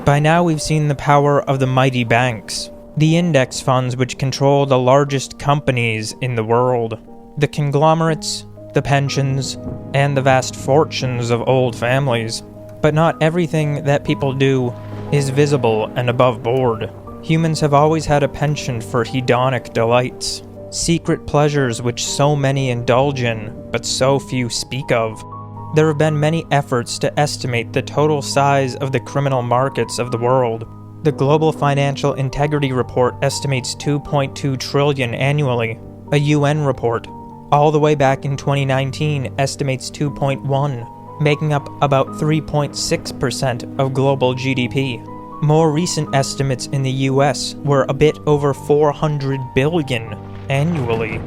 By now we've seen the power of the mighty banks, the index funds which control the largest companies in the world, the conglomerates, the pensions, and the vast fortunes of old families. But not everything that people do is visible and above board. Humans have always had a penchant for hedonic delights, secret pleasures which so many indulge in, but so few speak of. There have been many efforts to estimate the total size of the criminal markets of the world. The Global Financial Integrity Report estimates 2.2 trillion annually. A UN report, all the way back in 2019, estimates 2.1, making up about 3.6% of global GDP. More recent estimates in the US were a bit over 400 billion annually,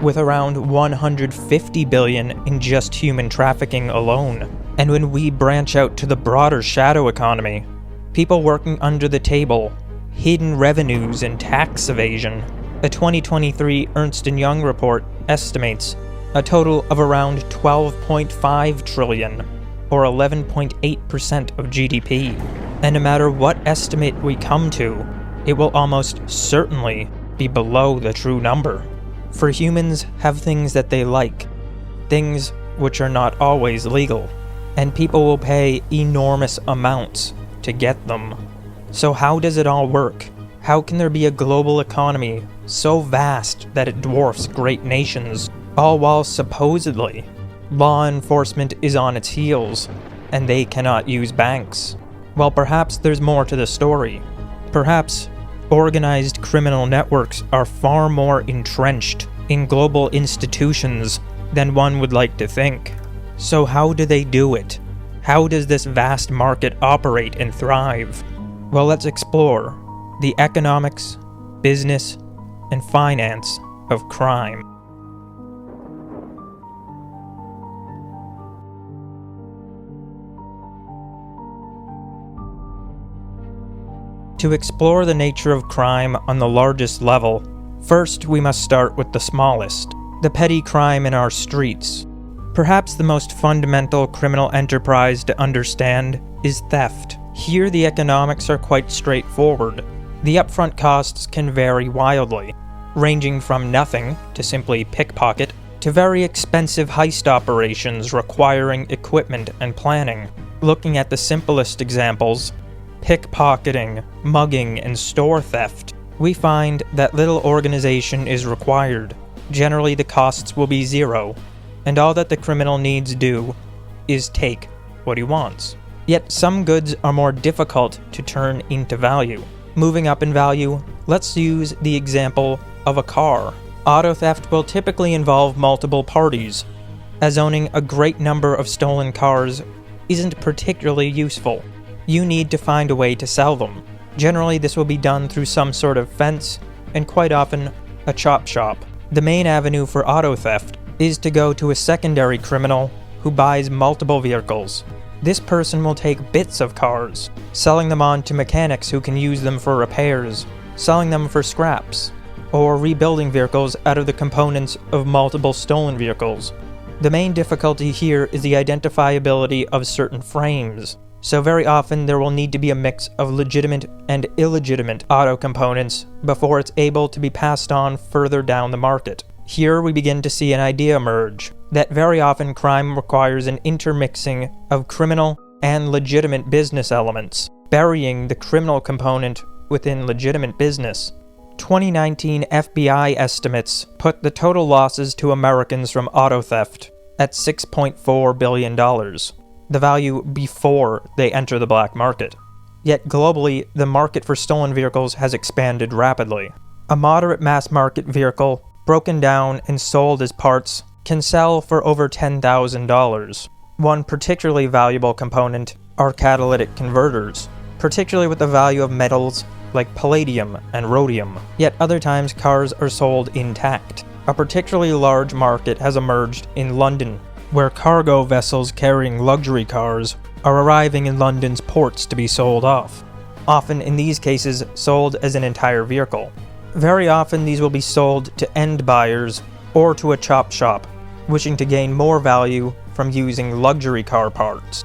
with around 150 billion in just human trafficking alone. And when we branch out to the broader shadow economy, people working under the table, hidden revenues and tax evasion, a 2023 Ernst & Young report estimates a total of around 12.5 trillion, or 11.8% of GDP. And no matter what estimate we come to, it will almost certainly be below the true number. For humans have things that they like, things which are not always legal, and people will pay enormous amounts to get them. So how does it all work? How can there be a global economy so vast that it dwarfs great nations, all while supposedly law enforcement is on its heels, and they cannot use banks? Well, perhaps there's more to the story. Perhaps organized criminal networks are far more entrenched in global institutions than one would like to think. So how do they do it? How does this vast market operate and thrive? Well, let's explore the economics, business, and finance of crime. To explore the nature of crime on the largest level, first we must start with the smallest, the petty crime in our streets. Perhaps the most fundamental criminal enterprise to understand is theft. Here the economics are quite straightforward. The upfront costs can vary wildly, ranging from nothing to simply pickpocket, to very expensive heist operations requiring equipment and planning. Looking at the simplest examples, pickpocketing, mugging, and store theft, we find that little organization is required. Generally, the costs will be zero, and all that the criminal needs do is take what he wants. Yet some goods are more difficult to turn into value. Moving up in value, let's use the example of a car. Auto theft will typically involve multiple parties, as owning a great number of stolen cars isn't particularly useful. You need to find a way to sell them. Generally, this will be done through some sort of fence, and quite often, a chop shop. The main avenue for auto theft is to go to a secondary criminal who buys multiple vehicles. This person will take bits of cars, selling them on to mechanics who can use them for repairs, selling them for scraps, or rebuilding vehicles out of the components of multiple stolen vehicles. The main difficulty here is the identifiability of certain frames. So very often there will need to be a mix of legitimate and illegitimate auto components before it's able to be passed on further down the market. Here we begin to see an idea emerge, that very often crime requires an intermixing of criminal and legitimate business elements, burying the criminal component within legitimate business. 2019 FBI estimates put the total losses to Americans from auto theft at $6.4 billion. The value before they enter the black market. Yet globally, the market for stolen vehicles has expanded rapidly. A moderate mass market vehicle, broken down and sold as parts, can sell for over $10,000. One particularly valuable component are catalytic converters, particularly with the value of metals like palladium and rhodium. Yet other times cars are sold intact. A particularly large market has emerged in London, where cargo vessels carrying luxury cars are arriving in London's ports to be sold off, often in these cases sold as an entire vehicle. Very often these will be sold to end buyers or to a chop shop, wishing to gain more value from using luxury car parts.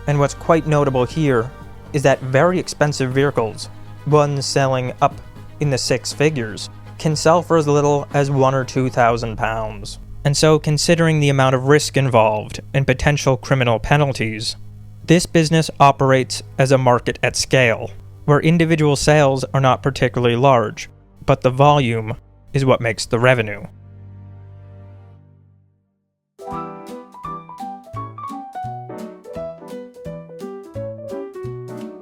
And what's quite notable here is that very expensive vehicles, ones selling up in the six figures, can sell for as little as £1,000 or £2,000. And so, considering the amount of risk involved and potential criminal penalties, this business operates as a market at scale, where individual sales are not particularly large, but the volume is what makes the revenue.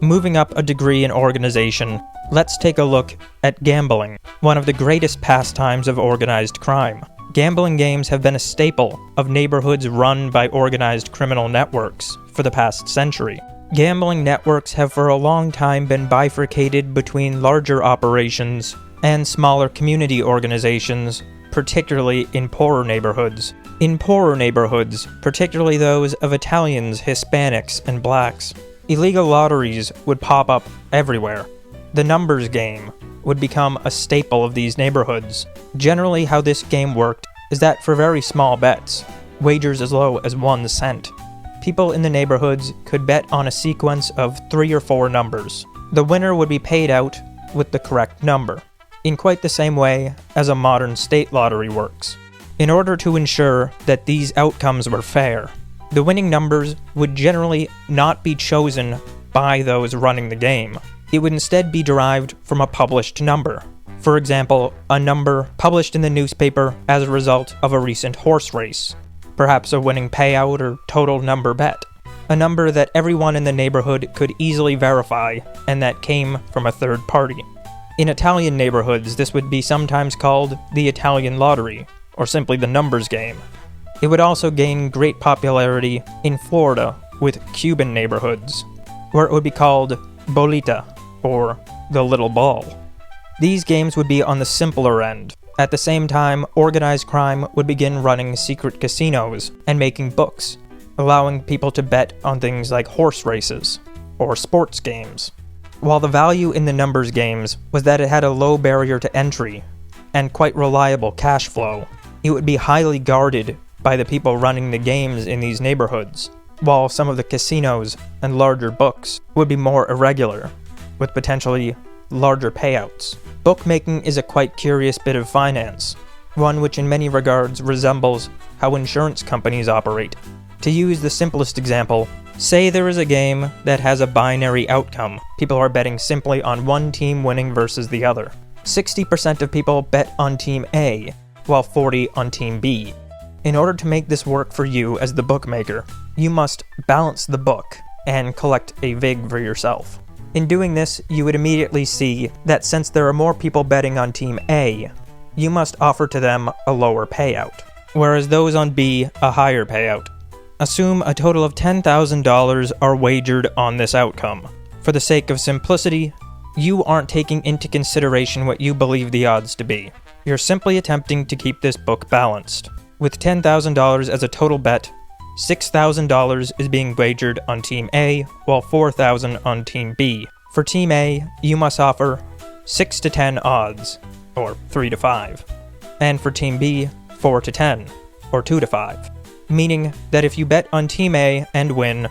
Moving up a degree in organization, let's take a look at gambling, one of the greatest pastimes of organized crime. Gambling games have been a staple of neighborhoods run by organized criminal networks for the past century. Gambling networks have for a long time been bifurcated between larger operations and smaller community organizations, particularly in poorer neighborhoods. In poorer neighborhoods, particularly those of Italians, Hispanics, and blacks, illegal lotteries would pop up everywhere. The numbers game would become a staple of these neighborhoods. Generally, how this game worked is that for very small bets, wagers as low as 1 cent, people in the neighborhoods could bet on a sequence of 3 or 4 numbers. The winner would be paid out with the correct number, in quite the same way as a modern state lottery works. In order to ensure that these outcomes were fair, the winning numbers would generally not be chosen by those running the game. It would instead be derived from a published number. For example, a number published in the newspaper as a result of a recent horse race, perhaps a winning payout or total number bet. A number that everyone in the neighborhood could easily verify, and that came from a third party. In Italian neighborhoods, this would be sometimes called the Italian lottery, or simply the numbers game. It would also gain great popularity in Florida with Cuban neighborhoods, where it would be called bolita, or the little ball. These games would be on the simpler end. At the same time, organized crime would begin running secret casinos and making books, allowing people to bet on things like horse races or sports games. While the value in the numbers games was that it had a low barrier to entry and quite reliable cash flow, it would be highly guarded by the people running the games in these neighborhoods, while some of the casinos and larger books would be more irregular, with potentially larger payouts. Bookmaking is a quite curious bit of finance, one which in many regards resembles how insurance companies operate. To use the simplest example, say there is a game that has a binary outcome. People are betting simply on one team winning versus the other. 60% of people bet on Team A, while 40% on Team B. In order to make this work for you as the bookmaker, you must balance the book and collect a vig for yourself. In doing this, you would immediately see that since there are more people betting on Team A, you must offer to them a lower payout, whereas those on B a higher payout. Assume a total of $10,000 are wagered on this outcome. For the sake of simplicity, you aren't taking into consideration what you believe the odds to be. You're simply attempting to keep this book balanced. With $10,000 as a total bet, $6,000 is being wagered on Team A, while $4,000 on Team B. For Team A, you must offer 6 to 10 odds, or 3 to 5. And for Team B, 4 to 10, or 2 to 5. Meaning that if you bet on Team A and win,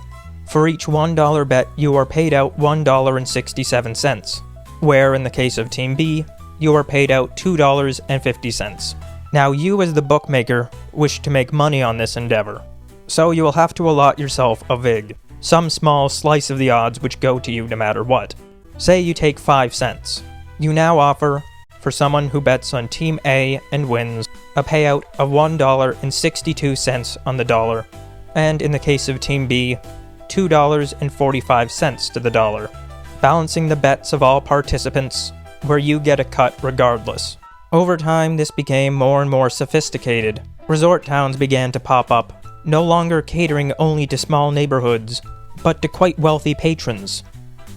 for each $1 bet you are paid out $1.67, where in the case of Team B, you are paid out $2.50. Now you as the bookmaker wish to make money on this endeavor, so you will have to allot yourself a vig, some small slice of the odds which go to you no matter what. Say you take 5 cents. You now offer, for someone who bets on Team A and wins, a payout of $1.62 on the dollar, and in the case of Team B, $2.45 to the dollar, balancing the bets of all participants, where you get a cut regardless. Over time, this became more and more sophisticated. Resort towns began to pop up, no longer catering only to small neighborhoods, but to quite wealthy patrons.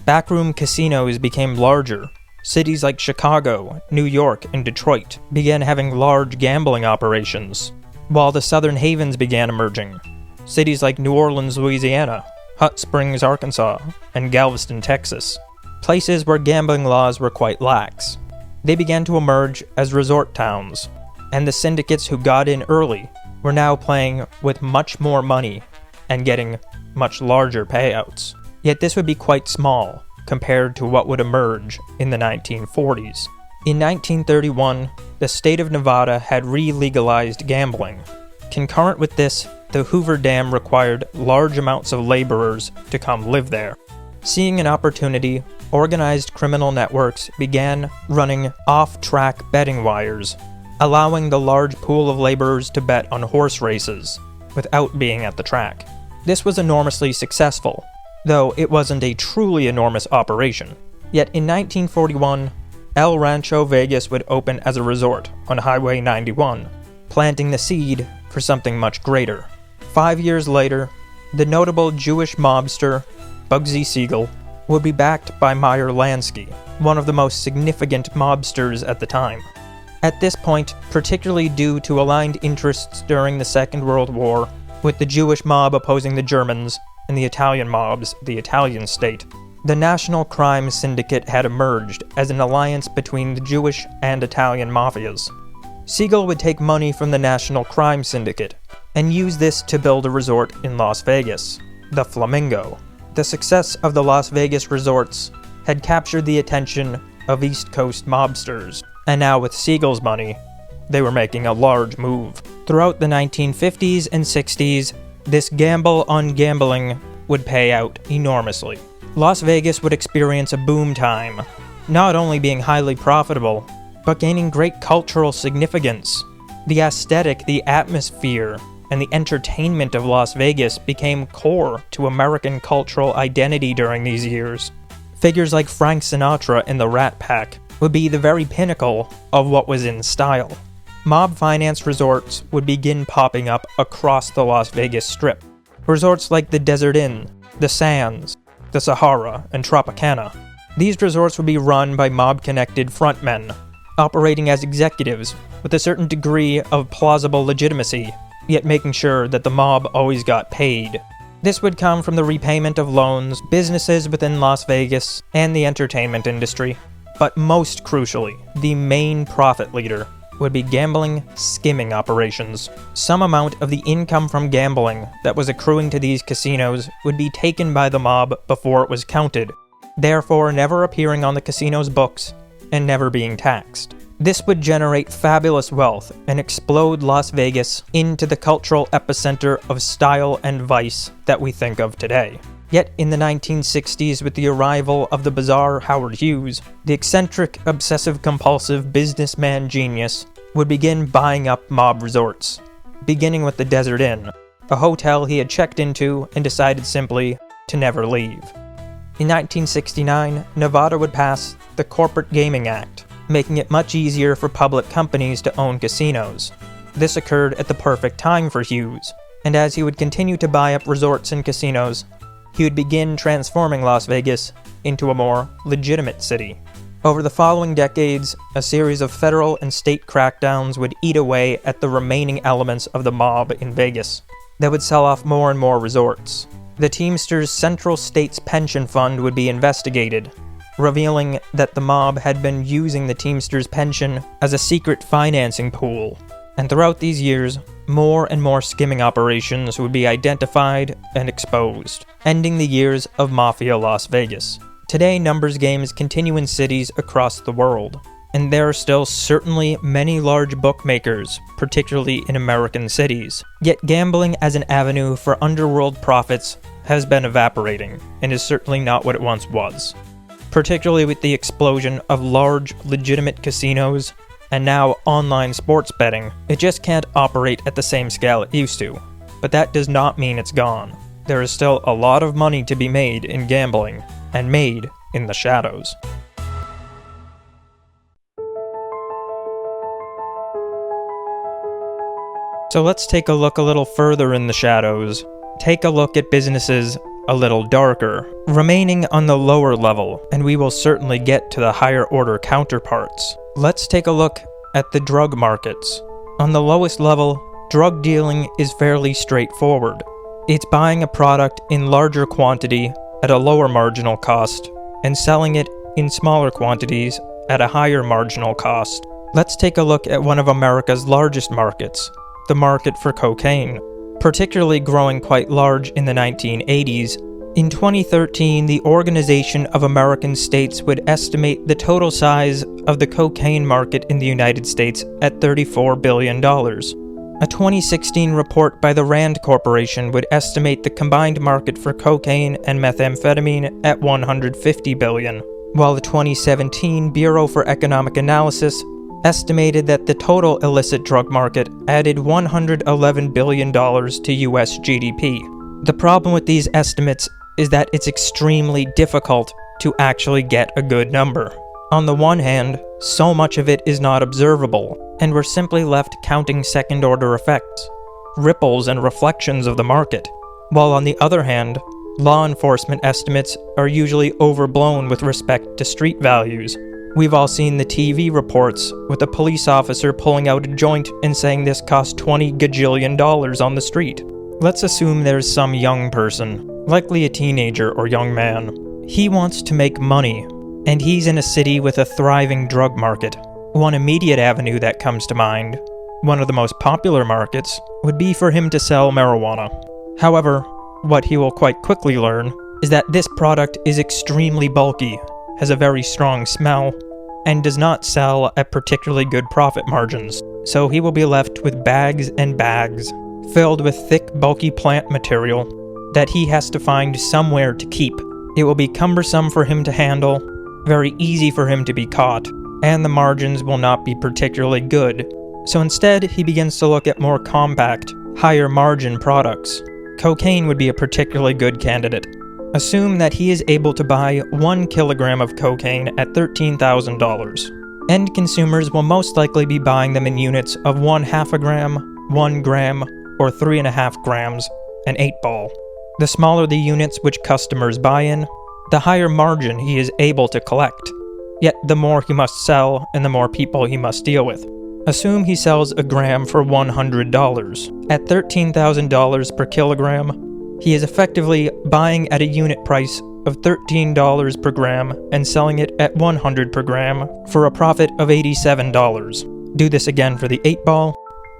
Backroom casinos became larger. Cities like Chicago, New York, and Detroit began having large gambling operations, while the southern havens began emerging. Cities like New Orleans, Louisiana, Hot Springs, Arkansas, and Galveston, Texas, places where gambling laws were quite lax. They began to emerge as resort towns, and the syndicates who got in early were now playing with much more money and getting much larger payouts. Yet this would be quite small compared to what would emerge in the 1940s. In 1931, the state of Nevada had re-legalized gambling. Concurrent with this, the Hoover Dam required large amounts of laborers to come live there. Seeing an opportunity, organized criminal networks began running off-track betting wires, allowing the large pool of laborers to bet on horse races without being at the track. This was enormously successful, though it wasn't a truly enormous operation. Yet in 1941, El Rancho Vegas would open as a resort on Highway 91, planting the seed for something much greater. 5 years later, the notable Jewish mobster Bugsy Siegel would be backed by Meyer Lansky, one of the most significant mobsters at the time. At this point, particularly due to aligned interests during the Second World War, with the Jewish mob opposing the Germans and the Italian mobs, the Italian state, the National Crime Syndicate had emerged as an alliance between the Jewish and Italian mafias. Siegel would take money from the National Crime Syndicate and use this to build a resort in Las Vegas, the Flamingo. The success of the Las Vegas resorts had captured the attention of East Coast mobsters, and now with Siegel's money, they were making a large move. Throughout the 1950s and 60s, this gamble on gambling would pay out enormously. Las Vegas would experience a boom time, not only being highly profitable, but gaining great cultural significance. The aesthetic, the atmosphere, and the entertainment of Las Vegas became core to American cultural identity during these years. Figures like Frank Sinatra and the Rat Pack would be the very pinnacle of what was in style. Mob finance resorts would begin popping up across the Las Vegas Strip. Resorts like the Desert Inn, the Sands, the Sahara, and Tropicana. These resorts would be run by mob-connected frontmen, operating as executives with a certain degree of plausible legitimacy, yet making sure that the mob always got paid. This would come from the repayment of loans, businesses within Las Vegas, and the entertainment industry. But most crucially, the main profit leader would be gambling skimming operations. Some amount of the income from gambling that was accruing to these casinos would be taken by the mob before it was counted, therefore never appearing on the casino's books and never being taxed. This would generate fabulous wealth and explode Las Vegas into the cultural epicenter of style and vice that we think of today. Yet in the 1960s, with the arrival of the bizarre Howard Hughes, the eccentric, obsessive-compulsive businessman genius would begin buying up mob resorts, beginning with the Desert Inn, a hotel he had checked into and decided simply to never leave. In 1969, Nevada would pass the Corporate Gaming Act, making it much easier for public companies to own casinos. This occurred at the perfect time for Hughes, and as he would continue to buy up resorts and casinos, he would begin transforming Las Vegas into a more legitimate city. Over the following decades, a series of federal and state crackdowns would eat away at the remaining elements of the mob in Vegas. They would sell off more and more resorts. The Teamsters Central States Pension Fund would be investigated, revealing that the mob had been using the Teamsters pension as a secret financing pool. And throughout these years, more and more skimming operations would be identified and exposed, ending the years of Mafia Las Vegas. Today, numbers games continue in cities across the world, and there are still certainly many large bookmakers, particularly in American cities. Yet gambling as an avenue for underworld profits has been evaporating, and is certainly not what it once was. Particularly with the explosion of large, legitimate casinos, and now online sports betting, it just can't operate at the same scale it used to. But that does not mean it's gone. There is still a lot of money to be made in gambling, and made in the shadows. So let's take a look a little further in the shadows. Take a look at businesses a little darker, remaining on the lower level, and we will certainly get to the higher order counterparts. Let's take a look at the drug markets. On the lowest level, drug dealing is fairly straightforward. It's buying a product in larger quantity at a lower marginal cost, and selling it in smaller quantities at a higher marginal cost. Let's take a look at one of America's largest markets, the market for cocaine, particularly growing quite large in the 1980s. In 2013, the Organization of American States would estimate the total size of the cocaine market in the United States at $34 billion. A 2016 report by the Rand Corporation would estimate the combined market for cocaine and methamphetamine at $150 billion, while the 2017 Bureau for Economic Analysis estimated that the total illicit drug market added $111 billion to US GDP. The problem with these estimates is that it's extremely difficult to actually get a good number. On the one hand, so much of it is not observable, and we're simply left counting second-order effects, ripples and reflections of the market, while on the other hand, law enforcement estimates are usually overblown with respect to street values. We've all seen the TV reports with a police officer pulling out a joint and saying this cost $20 gajillion on the street. Let's assume there's some young person, likely a teenager or young man. He wants to make money, and he's in a city with a thriving drug market. One immediate avenue that comes to mind, one of the most popular markets, would be for him to sell marijuana. However, what he will quite quickly learn is that this product is extremely bulky, has a very strong smell, and does not sell at particularly good profit margins. So he will be left with bags and bags, filled with thick, bulky plant material that he has to find somewhere to keep. It will be cumbersome for him to handle, very easy for him to be caught, and the margins will not be particularly good. So instead, he begins to look at more compact, higher margin products. Cocaine would be a particularly good candidate. Assume that he is able to buy 1 kilogram of cocaine at $13,000. End consumers will most likely be buying them in units of 1/2 gram, 1 gram, or 3.5 grams, an 8-ball. The smaller the units which customers buy in, the higher margin he is able to collect. Yet the more he must sell and the more people he must deal with. Assume he sells a gram for $100. At $13,000 per kilogram, he is effectively buying at a unit price of $13 per gram and selling it at $100 per gram for a profit of $87. Do this again for the 8-ball,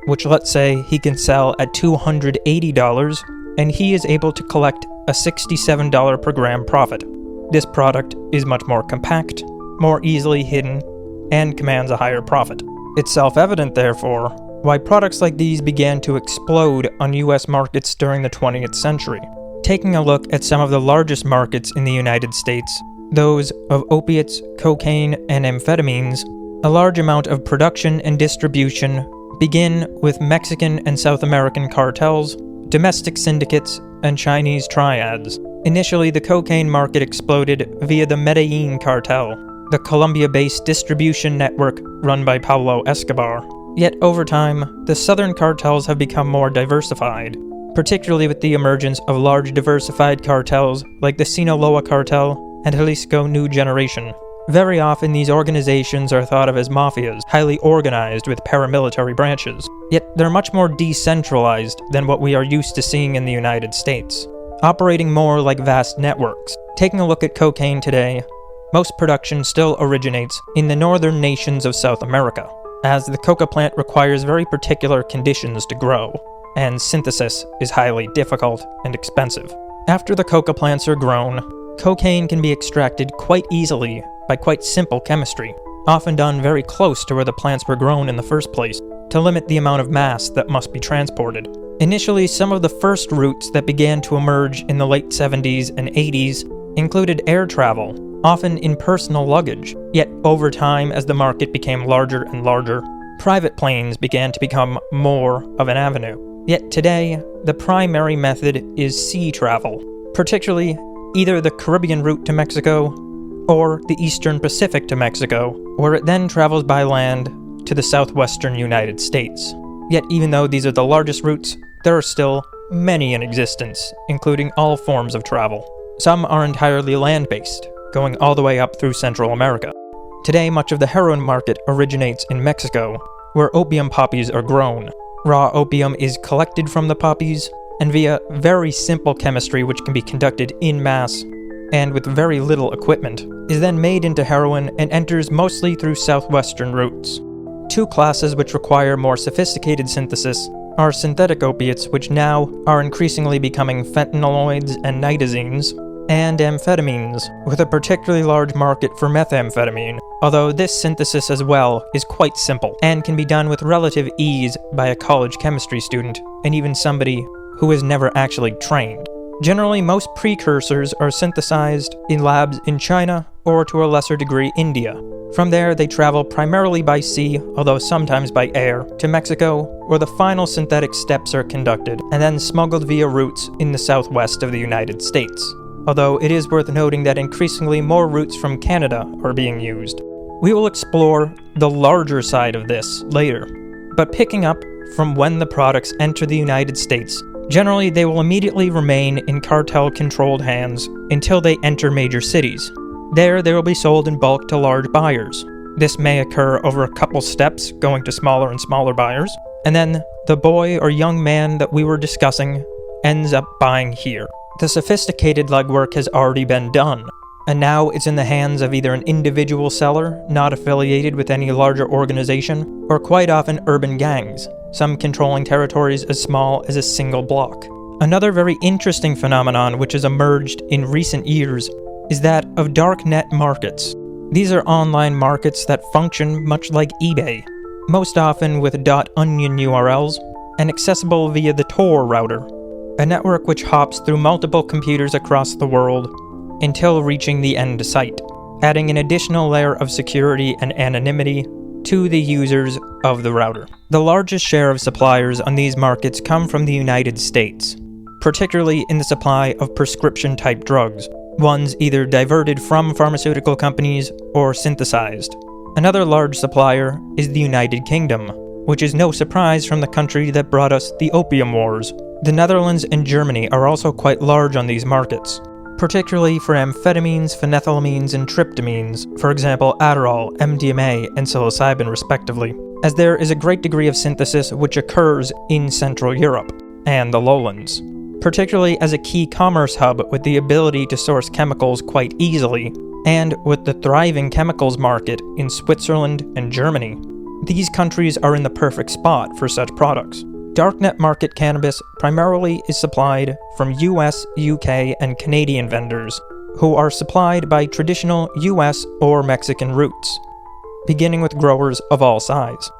which let's say he can sell at $280, and he is able to collect a $67 per gram profit. This product is much more compact, more easily hidden, and commands a higher profit. It's self-evident, therefore, why products like these began to explode on US markets during the 20th century. Taking a look at some of the largest markets in the United States, those of opiates, cocaine, and amphetamines, a large amount of production and distribution begin with Mexican and South American cartels, domestic syndicates, and Chinese triads. Initially, the cocaine market exploded via the Medellin cartel, the Colombia-based distribution network run by Pablo Escobar. Yet over time, the southern cartels have become more diversified, particularly with the emergence of large diversified cartels like the Sinaloa cartel and Jalisco New Generation. Very often these organizations are thought of as mafias, highly organized with paramilitary branches. Yet they're much more decentralized than what we are used to seeing in the United States, operating more like vast networks. Taking a look at cocaine today, most production still originates in the northern nations of South America, as the coca plant requires very particular conditions to grow, and synthesis is highly difficult and expensive. After the coca plants are grown, cocaine can be extracted quite easily by quite simple chemistry, often done very close to where the plants were grown in the first place, to limit the amount of mass that must be transported. Initially, some of the first routes that began to emerge in the late 70s and 80s included air travel, often in personal luggage. Yet over time, as the market became larger and larger, private planes began to become more of an avenue. Yet today, the primary method is sea travel, particularly either the Caribbean route to Mexico or the Eastern Pacific to Mexico, where it then travels by land to the southwestern United States. Yet even though these are the largest routes, there are still many in existence, including all forms of travel. Some are entirely land-based, going all the way up through Central America. Today, much of the heroin market originates in Mexico, where opium poppies are grown. Raw opium is collected from the poppies, and via very simple chemistry which can be conducted in mass, and with very little equipment, is then made into heroin and enters mostly through southwestern routes. two classes which require more sophisticated synthesis are synthetic opiates, which now are increasingly becoming fentanyloids and nitazines, and amphetamines, with a particularly large market for methamphetamine, although this synthesis as well is quite simple and can be done with relative ease by a college chemistry student and even somebody who is never actually trained. Generally, most precursors are synthesized in labs in China or to a lesser degree India. From there, they travel primarily by sea, although sometimes by air, to Mexico, where the final synthetic steps are conducted, and then smuggled via routes in the southwest of the United States. Although it is worth noting that increasingly more routes from Canada are being used. We will explore the larger side of this later, but picking up from when the products enter the United States, generally they will immediately remain in cartel-controlled hands until they enter major cities. There, they will be sold in bulk to large buyers. This may occur over a couple steps, going to smaller and smaller buyers, and then the boy or young man that we were discussing ends up buying here. The sophisticated legwork has already been done, and now it's in the hands of either an individual seller, not affiliated with any larger organization, or quite often urban gangs, some controlling territories as small as a single block. Another very interesting phenomenon which has emerged in recent years is that of darknet markets. These are online markets that function much like eBay, most often with .onion URLs and accessible via the Tor router, a network which hops through multiple computers across the world until reaching the end site, adding an additional layer of security and anonymity to the users of the router. The largest share of suppliers on these markets come from the United States, particularly in the supply of prescription-type drugs, ones either diverted from pharmaceutical companies or synthesized. Another large supplier is the United Kingdom, which is no surprise from the country that brought us the Opium Wars. The Netherlands and Germany are also quite large on these markets, particularly for amphetamines, phenethylamines, and tryptamines, for example Adderall, MDMA, and psilocybin respectively, as there is a great degree of synthesis which occurs in Central Europe and the lowlands, particularly as a key commerce hub with the ability to source chemicals quite easily, and with the thriving chemicals market in Switzerland and Germany. These countries are in the perfect spot for such products. Darknet market cannabis primarily is supplied from US, UK, and Canadian vendors, who are supplied by traditional US or Mexican routes, beginning with growers of all size.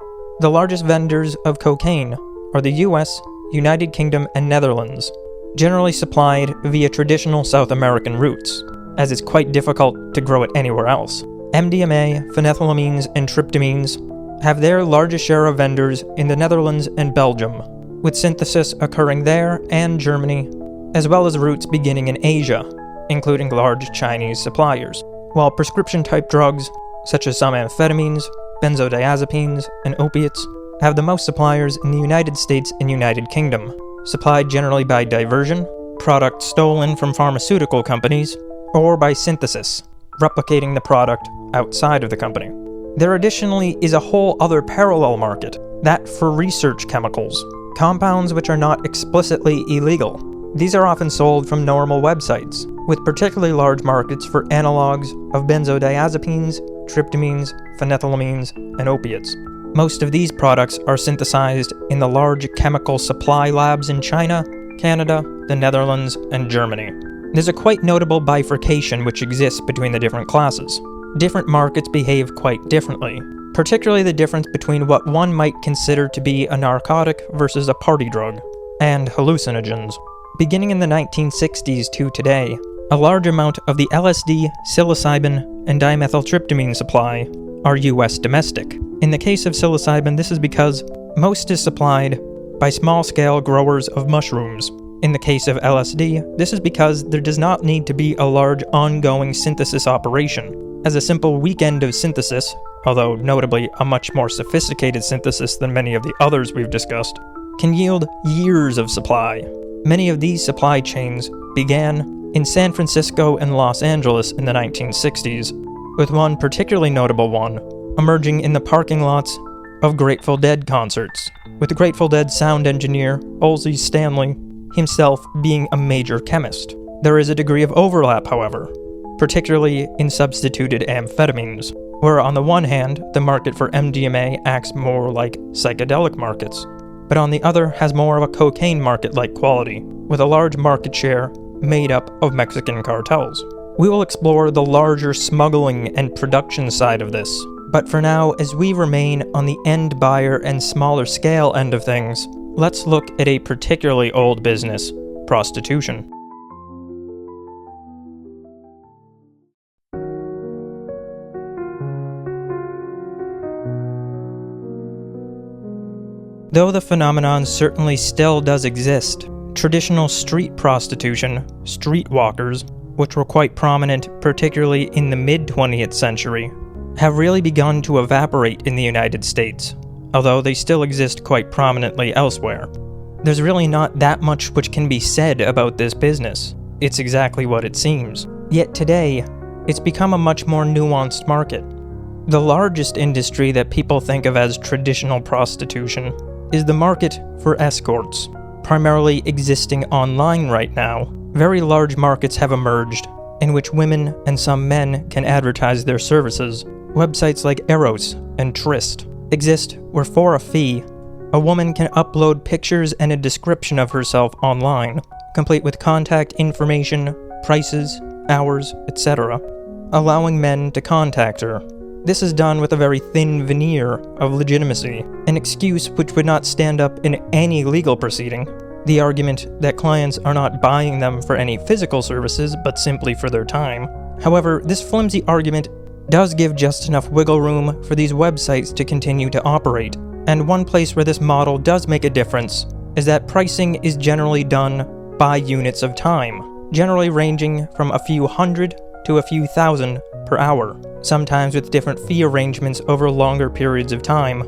The largest vendors of cocaine are the US, United Kingdom, and Netherlands, generally supplied via traditional South American routes, as it's quite difficult to grow it anywhere else. MDMA, phenethylamines, and tryptamines have their largest share of vendors in the Netherlands and Belgium, with synthesis occurring there and Germany, as well as routes beginning in Asia, including large Chinese suppliers, while prescription-type drugs, such as some amphetamines, benzodiazepines, and opiates, have the most suppliers in the United States and United Kingdom, supplied generally by diversion, products stolen from pharmaceutical companies, or by synthesis, replicating the product outside of the company. There additionally is a whole other parallel market, that for research chemicals, compounds which are not explicitly illegal. These are often sold from normal websites, with particularly large markets for analogs of benzodiazepines, tryptamines, phenethylamines, and opiates. Most of these products are synthesized in the large chemical supply labs in China, Canada, the Netherlands, and Germany. There's a quite notable bifurcation which exists between the different classes. Different markets behave quite differently, particularly the difference between what one might consider to be a narcotic versus a party drug, and hallucinogens. Beginning in the 1960s to today, a large amount of the LSD, psilocybin, and dimethyltryptamine supply are US domestic. In the case of psilocybin, this is because most is supplied by small-scale growers of mushrooms. In the case of LSD, this is because there does not need to be a large ongoing synthesis operation, as a simple weekend of synthesis, although notably a much more sophisticated synthesis than many of the others we've discussed, can yield years of supply. Many of these supply chains began in San Francisco and Los Angeles in the 1960s, with one particularly notable one emerging in the parking lots of Grateful Dead concerts, with the Grateful Dead sound engineer, Olsey Stanley, himself being a major chemist. There is a degree of overlap, however, particularly in substituted amphetamines, where on the one hand, the market for MDMA acts more like psychedelic markets, but on the other has more of a cocaine market-like quality, with a large market share made up of Mexican cartels. We will explore the larger smuggling and production side of this, but for now, as we remain on the end buyer and smaller scale end of things, let's look at a particularly old business, prostitution. Though the phenomenon certainly still does exist, traditional street prostitution, streetwalkers, which were quite prominent particularly in the mid-20th century, have really begun to evaporate in the United States, although they still exist quite prominently elsewhere. There's really not that much which can be said about this business. It's exactly what it seems. Yet today, it's become a much more nuanced market. The largest industry that people think of as traditional prostitution is the market for escorts, primarily existing online right now. Very large markets have emerged in which women and some men can advertise their services. Websites like Eros and Tryst exist where for a fee, a woman can upload pictures and a description of herself online, complete with contact information, prices, hours, etc., allowing men to contact her. This is done with a very thin veneer of legitimacy, an excuse which would not stand up in any legal proceeding. The argument that clients are not buying them for any physical services, but simply for their time. However, this flimsy argument does give just enough wiggle room for these websites to continue to operate, and one place where this model does make a difference is that pricing is generally done by units of time, generally ranging from a few hundred to a few thousand per hour, sometimes with different fee arrangements over longer periods of time,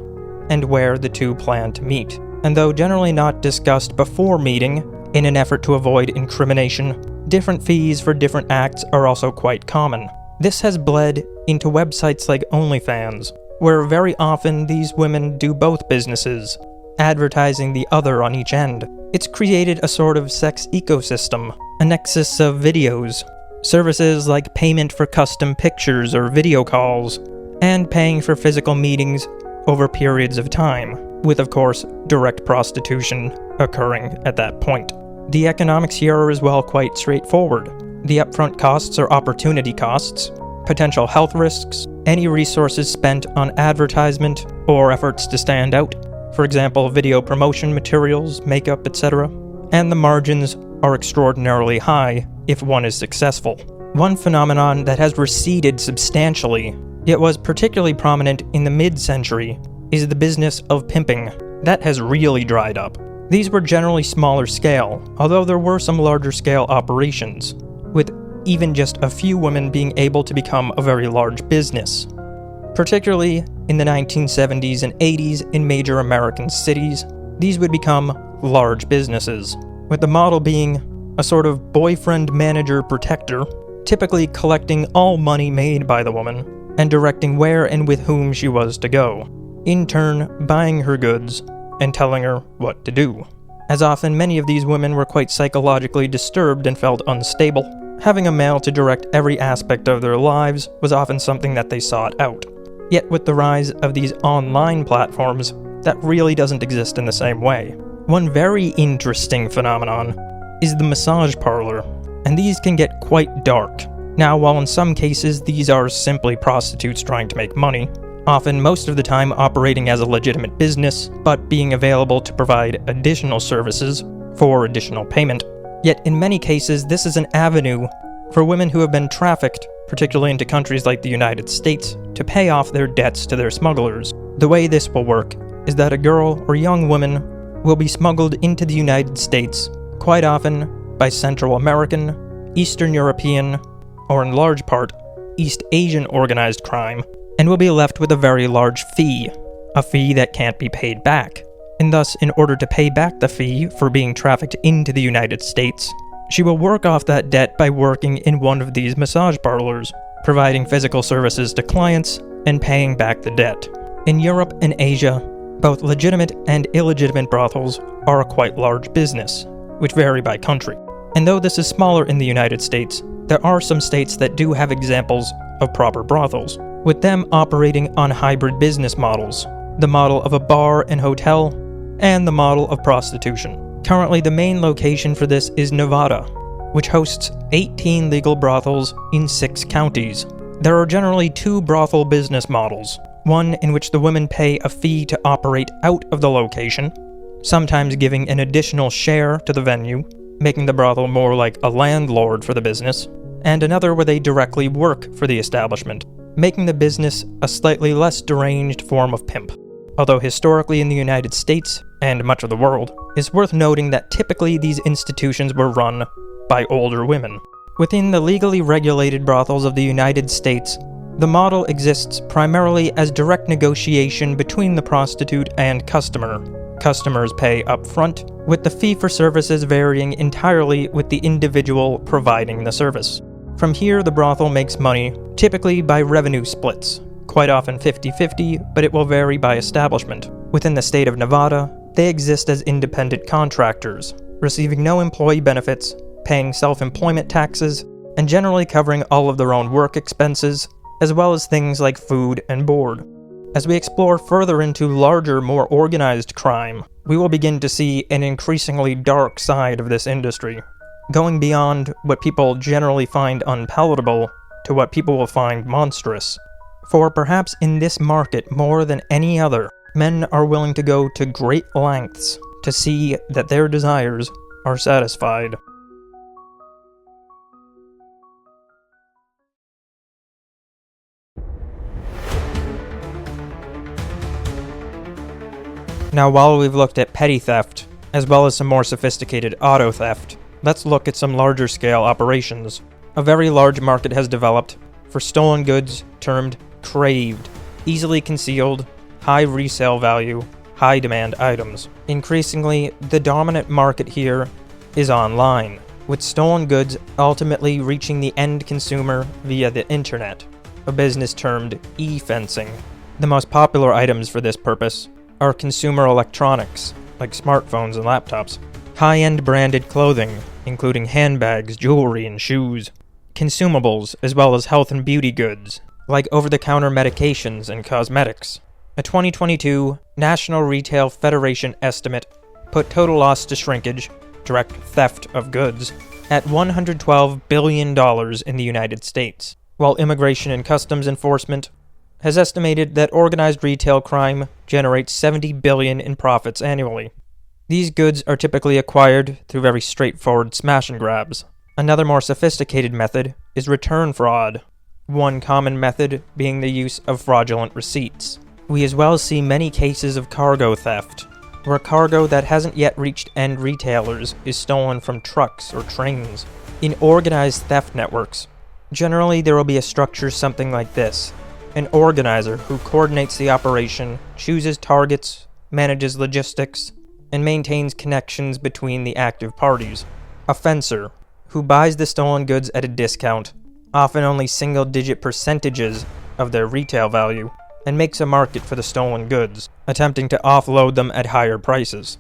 and where the two plan to meet. And though generally not discussed before meeting, in an effort to avoid incrimination, different fees for different acts are also quite common. This has bled into websites like OnlyFans, where very often these women do both businesses, advertising the other on each end. It's created a sort of sex ecosystem, a nexus of videos, services like payment for custom pictures or video calls, and paying for physical meetings over periods of time, with of course direct prostitution occurring at that point. The economics here are as well quite straightforward. The upfront costs are opportunity costs, potential health risks, any resources spent on advertisement or efforts to stand out, for example video promotion materials, makeup, etc., and the margins are extraordinarily high if one is successful. One phenomenon that has receded substantially, yet was particularly prominent in the mid-century, is the business of pimping. That has really dried up. These were generally smaller scale, although there were some larger scale operations, with even just a few women being able to become a very large business. Particularly in the 1970s and 80s in major American cities, these would become large businesses, with the model being a sort of boyfriend-manager-protector, typically collecting all money made by the woman, and directing where and with whom she was to go, in turn buying her goods and telling her what to do. As often, many of these women were quite psychologically disturbed and felt unstable. Having a male to direct every aspect of their lives was often something that they sought out. Yet with the rise of these online platforms, that really doesn't exist in the same way. One very interesting phenomenon is the massage parlor, and these can get quite dark. Now, while in some cases these are simply prostitutes trying to make money, often most of the time operating as a legitimate business, but being available to provide additional services for additional payment. Yet in many cases this is an avenue for women who have been trafficked, particularly into countries like the United States, to pay off their debts to their smugglers. The way this will work is that a girl or young woman will be smuggled into the United States, quite often by Central American, Eastern European, or in large part, East Asian organized crime, and will be left with a very large fee, a fee that can't be paid back. And thus, in order to pay back the fee for being trafficked into the United States, she will work off that debt by working in one of these massage parlors, providing physical services to clients and paying back the debt. In Europe and Asia, both legitimate and illegitimate brothels are a quite large business, which vary by country. And though this is smaller in the United States, there are some states that do have examples of proper brothels. with them operating on hybrid business models, the model of a bar and hotel, and the model of prostitution. Currently, the main location for this is Nevada, which hosts 18 legal brothels in 6 counties. There are generally 2 brothel business models, one in which the women pay a fee to operate out of the location, sometimes giving an additional share to the venue, making the brothel more like a landlord for the business, and another where they directly work for the establishment, making the business a slightly less deranged form of pimp. Although historically in the United States, and much of the world, it's worth noting that typically these institutions were run by older women. Within the legally regulated brothels of the United States, the model exists primarily as direct negotiation between the prostitute and customer. Customers pay up front, with the fee for services varying entirely with the individual providing the service. From here, the brothel makes money, typically by revenue splits, quite often 50-50, but it will vary by establishment. Within the state of Nevada, they exist as independent contractors, receiving no employee benefits, paying self-employment taxes, and generally covering all of their own work expenses, as well as things like food and board. As we explore further into larger, more organized crime, we will begin to see an increasingly dark side of this industry, going beyond what people generally find unpalatable to what people will find monstrous. For perhaps in this market more than any other, men are willing to go to great lengths to see that their desires are satisfied. Now, while we've looked at petty theft, as well as some more sophisticated auto theft, let's look at some larger scale operations. A very large market has developed for stolen goods termed craved, easily concealed, high resale value, high demand items. Increasingly, the dominant market here is online, with stolen goods ultimately reaching the end consumer via the internet, a business termed e-fencing. The most popular items for this purpose are consumer electronics, like smartphones and laptops, high-end branded clothing, including handbags, jewelry, and shoes, consumables, as well as health and beauty goods, like over-the-counter medications and cosmetics. A 2022 National Retail Federation estimate put total loss to shrinkage, direct theft of goods, at $112 billion in the United States, while Immigration and Customs Enforcement has estimated that organized retail crime generates $70 billion in profits annually. These goods are typically acquired through very straightforward smash and grabs. Another more sophisticated method is return fraud, one common method being the use of fraudulent receipts. We as well see many cases of cargo theft, where cargo that hasn't yet reached end retailers is stolen from trucks or trains. In organized theft networks, generally there will be a structure something like this. An organizer who coordinates the operation, chooses targets, manages logistics, and maintains connections between the active parties. A fencer, who buys the stolen goods at a discount, often only single-digit percentages of their retail value, and makes a market for the stolen goods, attempting to offload them at higher prices.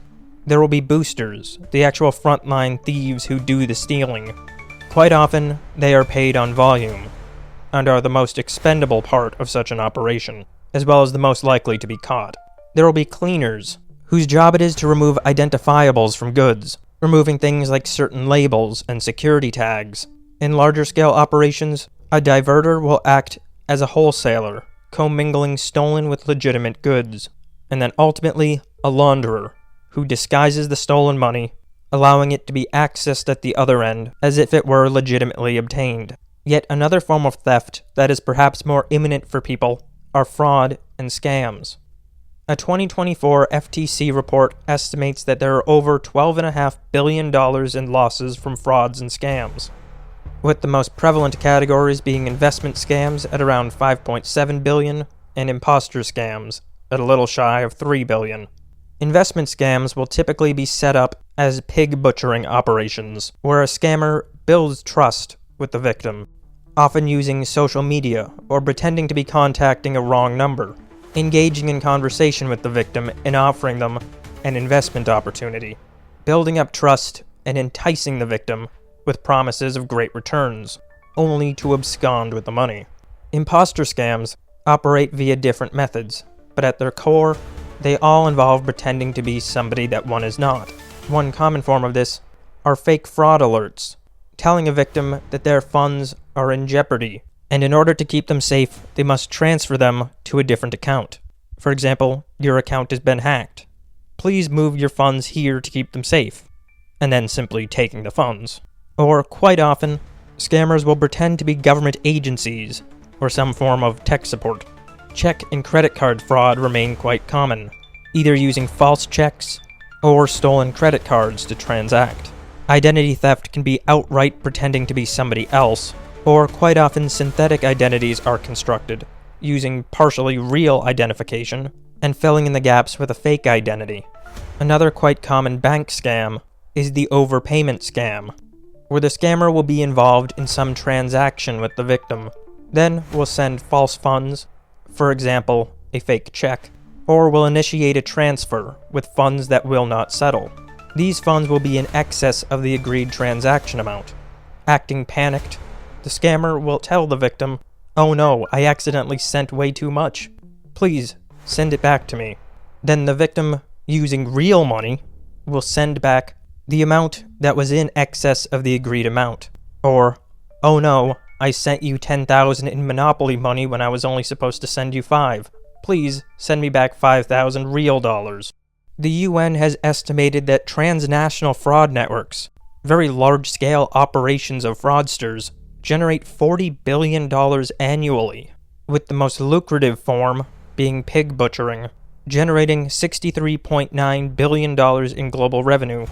There will be boosters, the actual frontline thieves who do the stealing. Quite often, they are paid on volume, and are the most expendable part of such an operation, as well as the most likely to be caught. There will be cleaners, whose job it is to remove identifiables from goods, removing things like certain labels and security tags. In larger scale operations, a diverter will act as a wholesaler, commingling stolen with legitimate goods, and then ultimately a launderer, who disguises the stolen money, allowing it to be accessed at the other end as if it were legitimately obtained. Yet another form of theft that is perhaps more imminent for people are fraud and scams. A 2024 FTC report estimates that there are over $12.5 billion in losses from frauds and scams, with the most prevalent categories being investment scams at around $5.7 billion and imposter scams at a little shy of $3 billion. Investment scams will typically be set up as pig butchering operations, where a scammer builds trust with the victim, often using social media or pretending to be contacting a wrong number, engaging in conversation with the victim and offering them an investment opportunity, building up trust and enticing the victim with promises of great returns, only to abscond with the money. Imposter scams operate via different methods, but at their core, they all involve pretending to be somebody that one is not. One common form of this are fake fraud alerts, telling a victim that their funds are in jeopardy, and in order to keep them safe, they must transfer them to a different account. For example, your account has been hacked. Please move your funds here to keep them safe, and then simply taking the funds. Or, quite often, scammers will pretend to be government agencies or some form of tech support. Check and credit card fraud remain quite common, either using false checks or stolen credit cards to transact. Identity theft can be outright pretending to be somebody else, or quite often synthetic identities are constructed, using partially real identification and filling in the gaps with a fake identity. Another quite common bank scam is the overpayment scam, where the scammer will be involved in some transaction with the victim, then will send false funds, for example, a fake check, or will initiate a transfer with funds that will not settle. These funds will be in excess of the agreed transaction amount. Acting panicked, the scammer will tell the victim, "Oh no, I accidentally sent way too much. Please, send it back to me." Then the victim, using real money, will send back the amount that was in excess of the agreed amount. Or, "Oh no, I sent you 10,000 in Monopoly money when I was only supposed to send you 5. Please, send me back 5,000 real dollars." The UN has estimated that transnational fraud networks, very large-scale operations of fraudsters, generate $40 billion annually, with the most lucrative form being pig butchering, generating $63.9 billion in global revenue,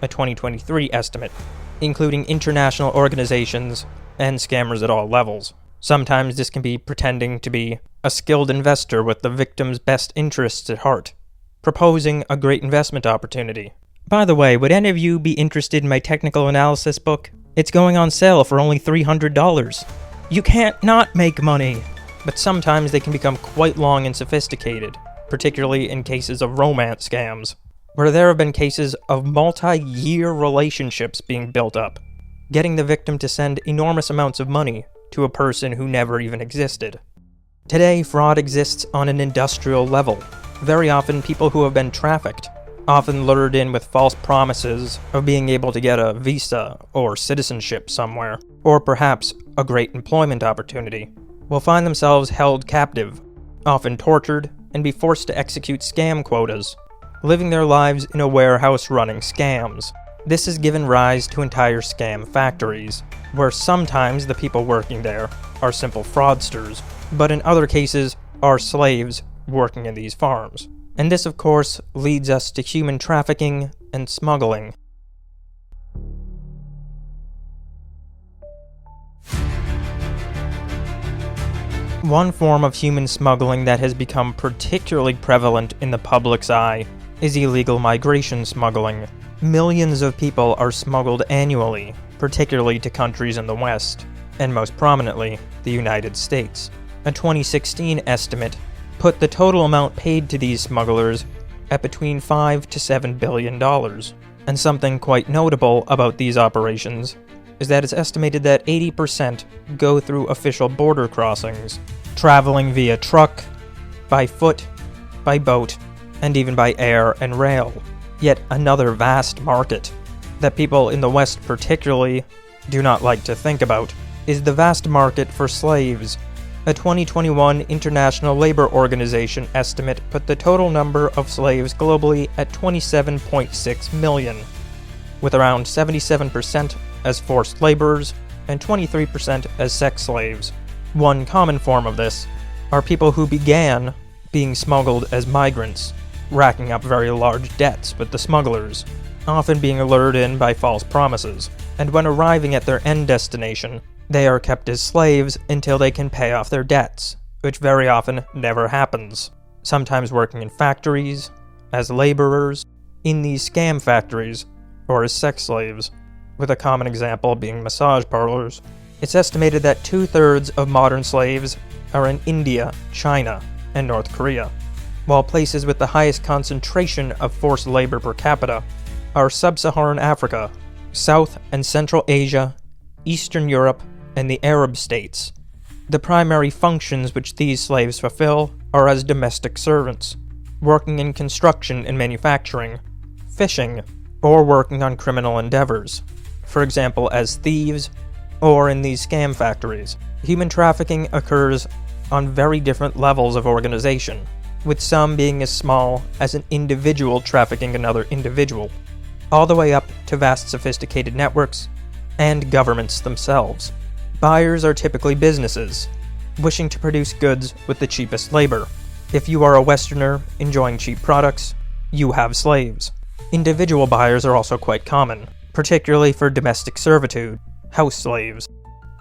a 2023 estimate, including international organizations and scammers at all levels. Sometimes this can be pretending to be a skilled investor with the victim's best interests at heart, proposing a great investment opportunity. By the way, would any of you be interested in my technical analysis book? It's going on sale for only $300. You can't not make money! But sometimes they can become quite long and sophisticated, particularly in cases of romance scams, where there have been cases of multi-year relationships being built up, getting the victim to send enormous amounts of money to a person who never even existed. Today, fraud exists on an industrial level. Very often, people who have been trafficked, often lured in with false promises of being able to get a visa or citizenship somewhere, or perhaps a great employment opportunity, will find themselves held captive, often tortured, and be forced to execute scam quotas, living their lives in a warehouse running scams. This has given rise to entire scam factories, where sometimes the people working there are simple fraudsters, but in other cases are slaves working in these farms. And this, of course, leads us to human trafficking and smuggling. One form of human smuggling that has become particularly prevalent in the public's eye is illegal migration smuggling. Millions of people are smuggled annually, particularly to countries in the West, and most prominently, the United States. A 2016 estimate put the total amount paid to these smugglers at between $5 to $7 billion. And something quite notable about these operations is that it's estimated that 80% go through official border crossings, traveling via truck, by foot, by boat, and even by air and rail. Yet another vast market that people in the West particularly do not like to think about is the vast market for slaves. A 2021 International Labor Organization estimate put the total number of slaves globally at 27.6 million, with around 77% as forced laborers and 23% as sex slaves. One common form of this are people who began being smuggled as migrants, racking up very large debts with the smugglers, often being lured in by false promises, and when arriving at their end destination, they are kept as slaves until they can pay off their debts, which very often never happens, sometimes working in factories, as laborers, in these scam factories, or as sex slaves, with a common example being massage parlors. It's estimated that 2/3 of modern slaves are in India, China, and North Korea, while places with the highest concentration of forced labor per capita are Sub-Saharan Africa, South and Central Asia, Eastern Europe, and the Arab states. The primary functions which these slaves fulfill are as domestic servants, working in construction and manufacturing, fishing, or working on criminal endeavors, for example as thieves, or in these scam factories. Human trafficking occurs on very different levels of organization, with some being as small as an individual trafficking another individual, all the way up to vast sophisticated networks and governments themselves. Buyers are typically businesses, wishing to produce goods with the cheapest labor. If you are a Westerner enjoying cheap products, you have slaves. Individual buyers are also quite common, particularly for domestic servitude, house slaves.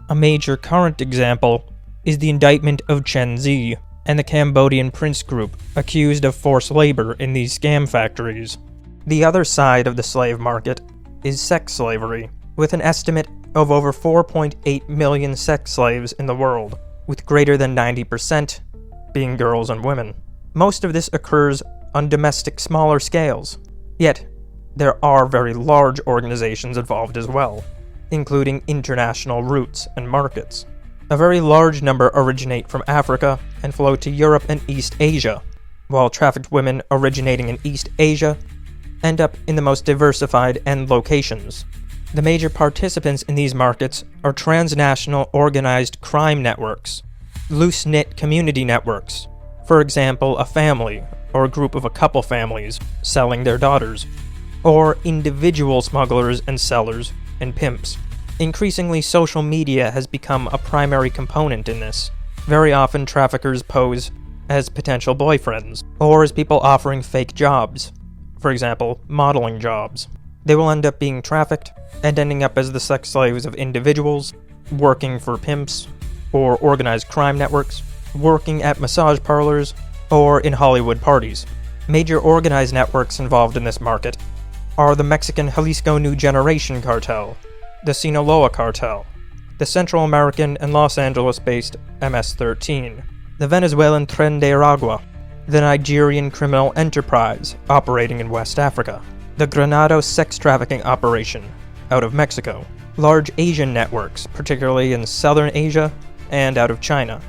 A major current example is the indictment of Chen Zi and the Cambodian Prince Group accused of forced labor in these scam factories. The other side of the slave market is sex slavery, with an estimate of over 4.8 million sex slaves in the world, with greater than 90% being girls and women. Most of this occurs on domestic smaller scales, yet there are very large organizations involved as well, including international routes and markets. A very large number originate from Africa and flow to Europe and East Asia, while trafficked women originating in East Asia end up in the most diversified end locations. The major participants in these markets are transnational organized crime networks, loose-knit community networks, for example a family or a group of a couple families selling their daughters, or individual smugglers and sellers and pimps. Increasingly, social media has become a primary component in this. Very often, traffickers pose as potential boyfriends, or as people offering fake jobs, for example, modeling jobs. They will end up being trafficked and ending up as the sex slaves of individuals, working for pimps, or organized crime networks, working at massage parlors, or in Hollywood parties. Major organized networks involved in this market are the Mexican Jalisco New Generation Cartel, the Sinaloa Cartel, the Central American and Los Angeles-based MS-13, the Venezuelan Tren de Aragua, the Nigerian criminal enterprise operating in West Africa, the Granados sex trafficking operation out of Mexico, large Asian networks, particularly in Southern Asia and out of China,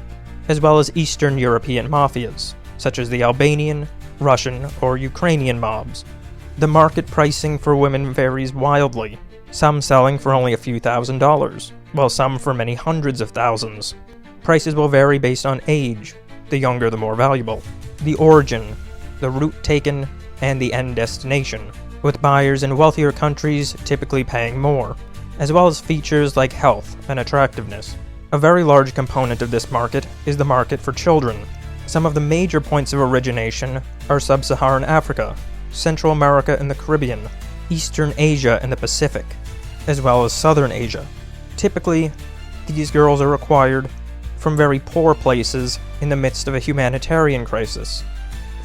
as well as Eastern European mafias, such as the Albanian, Russian, or Ukrainian mobs. The market pricing for women varies wildly, some selling for only a few $1,000s, while some for many hundreds of thousands. Prices will vary based on age, the younger the more valuable, the origin, the route taken, and the end destination, with buyers in wealthier countries typically paying more, as well as features like health and attractiveness. A very large component of this market is the market for children. Some of the major points of origination are Sub-Saharan Africa, Central America and the Caribbean, Eastern Asia and the Pacific, as well as Southern Asia. Typically, these girls are acquired from very poor places in the midst of a humanitarian crisis.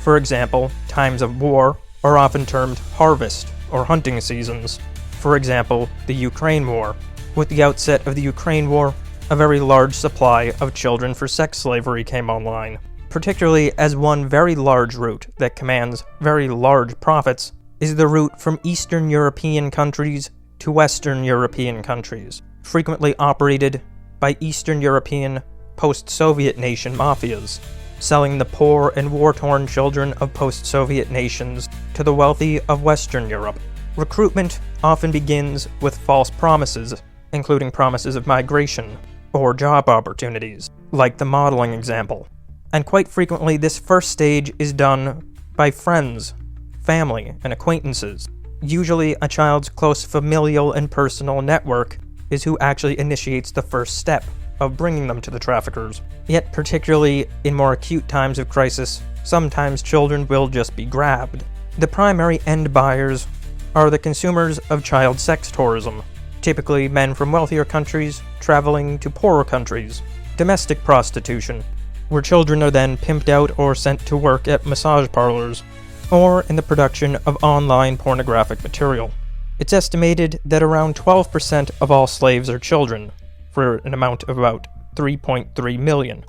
For example, times of war are often termed harvest or hunting seasons. For example, the Ukraine War. With the outset of the Ukraine War, a very large supply of children for sex slavery came online, particularly as one very large route that commands very large profits is the route from Eastern European countries to Western European countries, frequently operated by Eastern European post-Soviet nation mafias, selling the poor and war-torn children of post-Soviet nations to the wealthy of Western Europe. Recruitment often begins with false promises, including promises of migration or job opportunities, like the modeling example. And quite frequently, this first stage is done by friends, family, and acquaintances. Usually, a child's close familial and personal network is who actually initiates the first step of bringing them to the traffickers. Yet, particularly in more acute times of crisis, sometimes children will just be grabbed. The primary end buyers are the consumers of child sex tourism, typically men from wealthier countries traveling to poorer countries. Domestic prostitution, where children are then pimped out or sent to work at massage parlors, or in the production of online pornographic material. It's estimated that around 12% of all slaves are children, for an amount of about 3.3 million,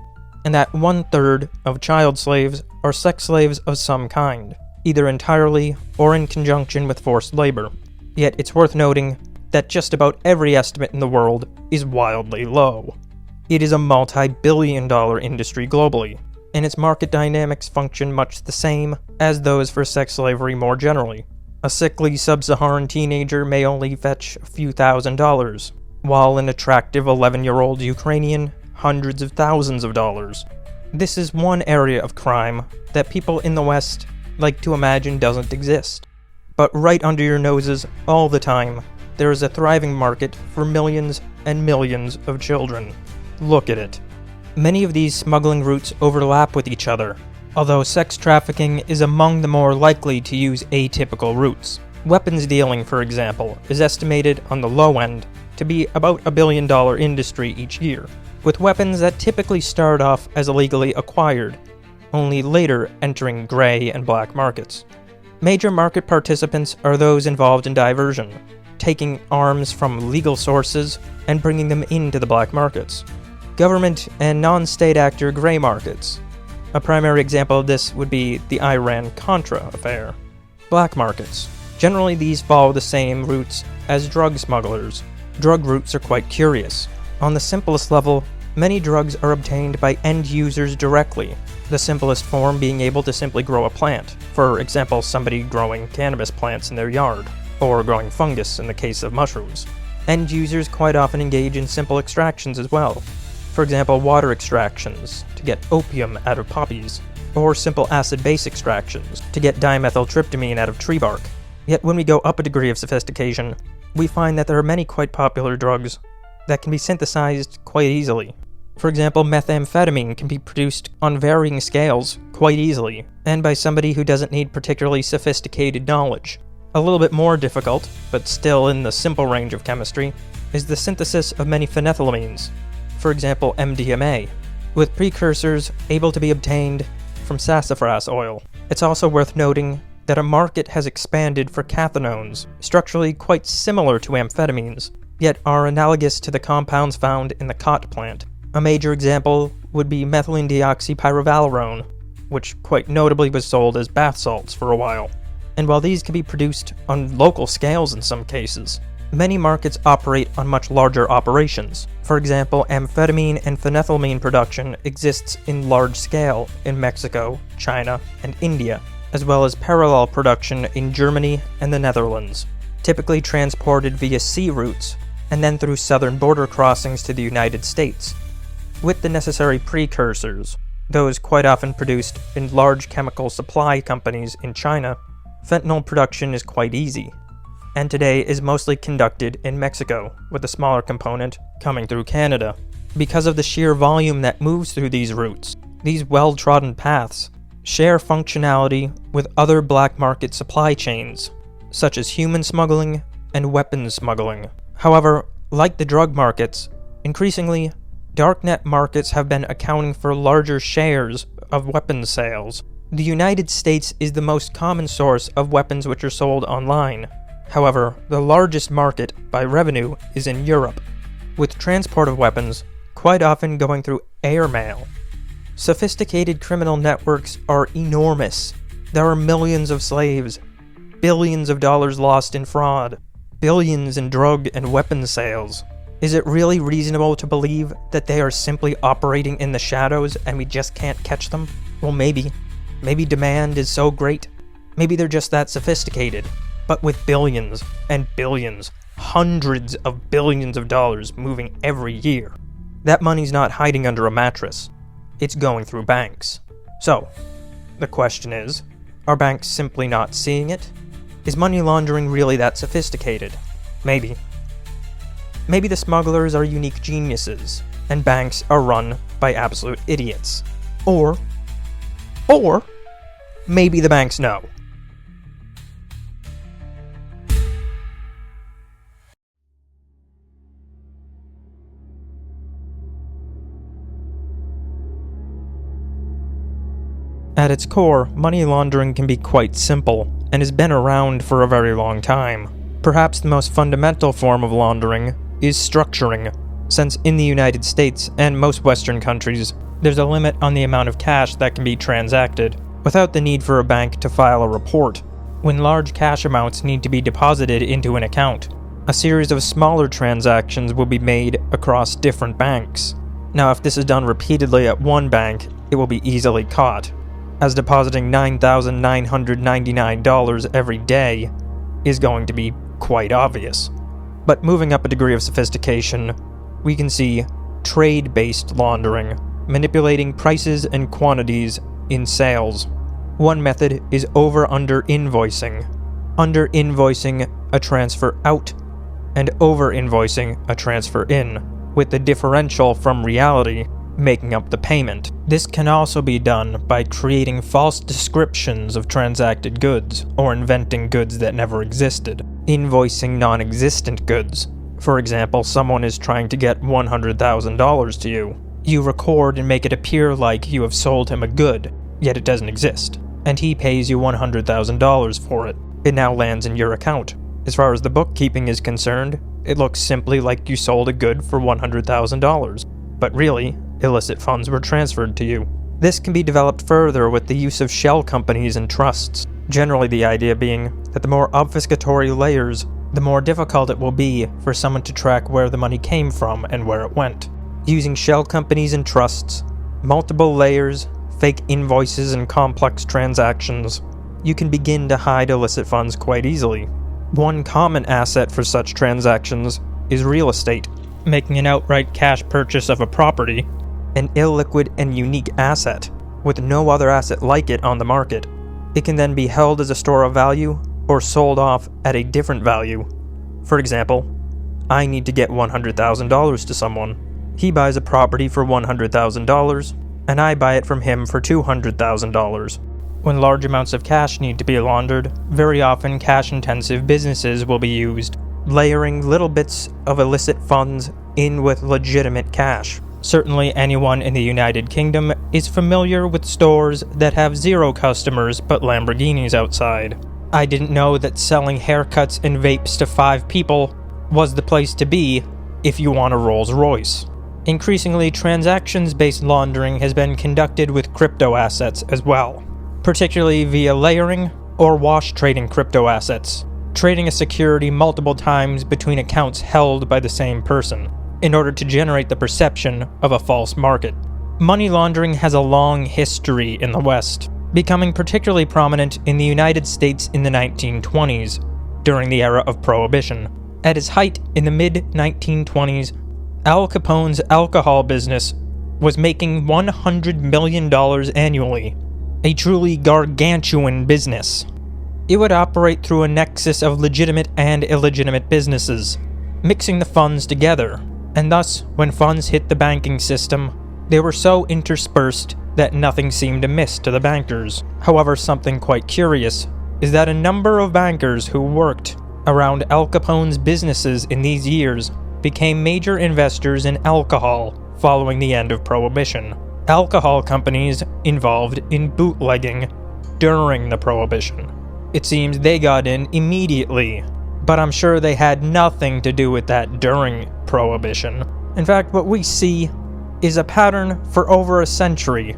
and that 1/3 of child slaves are sex slaves of some kind, either entirely or in conjunction with forced labor. Yet it's worth noting that just about every estimate in the world is wildly low. It is a multi-billion-dollar industry globally, and its market dynamics function much the same as those for sex slavery more generally. A sickly sub-Saharan teenager may only fetch a few $1,000s, while an attractive 11-year-old Ukrainian hundreds of thousands of dollars. This is one area of crime that people in the West like to imagine doesn't exist. But right under your noses, all the time, there is a thriving market for millions and millions of children. Look at it. Many of these smuggling routes overlap with each other, although sex trafficking is among the more likely to use atypical routes. Weapons dealing, for example, is estimated on the low end to be about $1 billion industry each year, with weapons that typically start off as illegally acquired, only later entering gray and black markets. Major market participants are those involved in diversion, taking arms from legal sources and bringing them into the black markets. Government and non-state actor gray markets. A primary example of this would be the Iran-Contra affair. Black markets. Generally, these follow the same routes as drug smugglers. Drug routes are quite curious. On the simplest level, many drugs are obtained by end users directly, the simplest form being able to simply grow a plant, for example somebody growing cannabis plants in their yard, or growing fungus in the case of mushrooms. End users quite often engage in simple extractions as well, for example water extractions to get opium out of poppies, or simple acid-base extractions to get dimethyltryptamine out of tree bark. Yet when we go up a degree of sophistication, we find that there are many quite popular drugs that can be synthesized quite easily. For example, methamphetamine can be produced on varying scales quite easily, and by somebody who doesn't need particularly sophisticated knowledge. A little bit more difficult, but still in the simple range of chemistry, is the synthesis of many phenethylamines, for example MDMA, with precursors able to be obtained from sassafras oil. It's also worth noting that a market has expanded for cathinones, structurally quite similar to amphetamines, yet are analogous to the compounds found in the khat plant. A major example would be methylene deoxypyrovalerone, which quite notably was sold as bath salts for a while. And while these can be produced on local scales in some cases, many markets operate on much larger operations. For example, amphetamine and phenethylamine production exists in large scale in Mexico, China, and India, as well as parallel production in Germany and the Netherlands, typically transported via sea routes and then through southern border crossings to the United States. With the necessary precursors, those quite often produced in large chemical supply companies in China, fentanyl production is quite easy, and today is mostly conducted in Mexico, with a smaller component coming through Canada. Because of the sheer volume that moves through these routes, these well-trodden paths share functionality with other black market supply chains, such as human smuggling and weapons smuggling. However, like the drug markets, increasingly, darknet markets have been accounting for larger shares of weapons sales. The United States is the most common source of weapons which are sold online. However, the largest market by revenue is in Europe, with transport of weapons quite often going through airmail. Sophisticated criminal networks are enormous. There are millions of slaves, billions of dollars lost in fraud, billions in drug and weapons sales. Is it really reasonable to believe that they are simply operating in the shadows and we just can't catch them? Well, maybe. Maybe demand is so great. Maybe they're just that sophisticated. But with billions and billions, hundreds of billions of dollars moving every year, that money's not hiding under a mattress. It's going through banks. So, the question is, are banks simply not seeing it? Is money laundering really that sophisticated? Maybe. Maybe the smugglers are unique geniuses, and banks are run by absolute idiots. Or maybe the banks know. At its core, money laundering can be quite simple, and has been around for a very long time. Perhaps the most fundamental form of laundering is structuring, since in the United States and most Western countries, there's a limit on the amount of cash that can be transacted, without the need for a bank to file a report. When large cash amounts need to be deposited into an account, a series of smaller transactions will be made across different banks. Now, if this is done repeatedly at one bank, it will be easily caught, as depositing $9,999 every day is going to be quite obvious. But moving up a degree of sophistication, we can see trade-based laundering, manipulating prices and quantities in sales. One method is over-under invoicing. Under invoicing a transfer out, and over invoicing a transfer in, with the differential from reality making up the payment. This can also be done by creating false descriptions of transacted goods, or inventing goods that never existed. Invoicing non-existent goods. For example, someone is trying to get $100,000 to you. You record and make it appear like you have sold him a good, yet it doesn't exist, and he pays you $100,000 for it. It now lands in your account. As far as the bookkeeping is concerned, it looks simply like you sold a good for $100,000, but really, illicit funds were transferred to you. This can be developed further with the use of shell companies and trusts, generally the idea being that the more obfuscatory layers, the more difficult it will be for someone to track where the money came from and where it went. Using shell companies and trusts, multiple layers, fake invoices, and complex transactions, you can begin to hide illicit funds quite easily. One common asset for such transactions is real estate. Making an outright cash purchase of a property, an illiquid and unique asset, with no other asset like it on the market. It can then be held as a store of value or sold off at a different value. For example, I need to get $100,000 to someone. He buys a property for $100,000, and I buy it from him for $200,000. When large amounts of cash need to be laundered, very often cash-intensive businesses will be used, layering little bits of illicit funds in with legitimate cash. Certainly anyone in the United Kingdom is familiar with stores that have 0 customers but Lamborghinis outside. I didn't know that selling haircuts and vapes to 5 people was the place to be if you want a Rolls Royce. Increasingly, transactions-based laundering has been conducted with crypto assets as well, particularly via layering or wash trading crypto assets, trading a security multiple times between accounts held by the same person, in order to generate the perception of a false market. Money laundering has a long history in the West, becoming particularly prominent in the United States in the 1920s, during the era of Prohibition. At its height in the mid-1920s, Al Capone's alcohol business was making $100 million annually, a truly gargantuan business. It would operate through a nexus of legitimate and illegitimate businesses, mixing the funds together, and thus, when funds hit the banking system, they were so interspersed that nothing seemed amiss to the bankers. However, something quite curious is that a number of bankers who worked around Al Capone's businesses in these years became major investors in alcohol following the end of Prohibition. Alcohol companies involved in bootlegging during the Prohibition. It seems they got in immediately, but I'm sure they had nothing to do with that during Prohibition. In fact, what we see is a pattern for over a century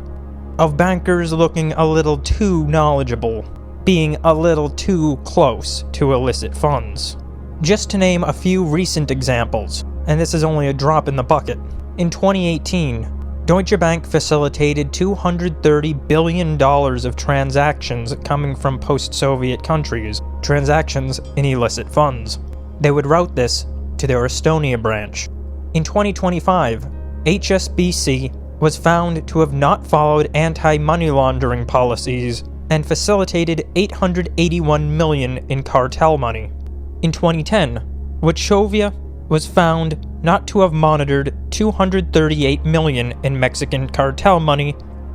of bankers looking a little too knowledgeable, being a little too close to illicit funds. Just to name a few recent examples, and this is only a drop in the bucket. In 2018, Deutsche Bank facilitated $230 billion of transactions coming from post-Soviet countries, transactions in illicit funds. They would route this to their Estonia branch. In 2025, HSBC was found to have not followed anti-money laundering policies and facilitated $881 million in cartel money. In 2010, Wachovia was found not to have monitored $238 million in Mexican cartel money,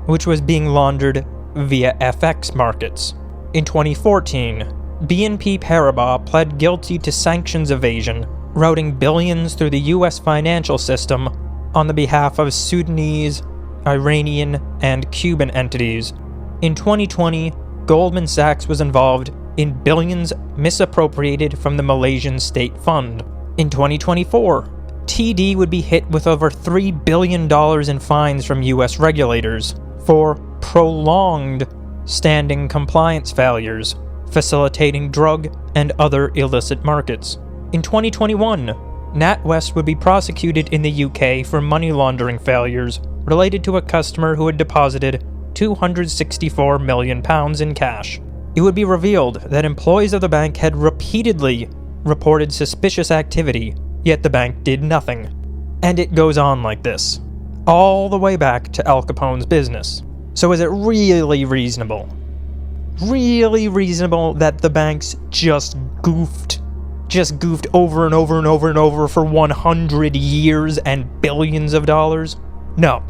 which was being laundered via FX markets. In 2014, BNP Paribas pled guilty to sanctions evasion, routing billions through the US financial system on the behalf of Sudanese, Iranian, and Cuban entities. In 2020, Goldman Sachs was involved in billions misappropriated from the Malaysian State Fund. In 2024, TD would be hit with over $3 billion in fines from US regulators for prolonged standing compliance failures, facilitating drug and other illicit markets. In 2021, NatWest would be prosecuted in the UK for money laundering failures related to a customer who had deposited £264 million in cash. It would be revealed that employees of the bank had repeatedly reported suspicious activity, yet the bank did nothing. And it goes on like this, all the way back to Al Capone's business. So is it really reasonable that the banks just goofed over and over and over and over for 100 years and billions of dollars? No,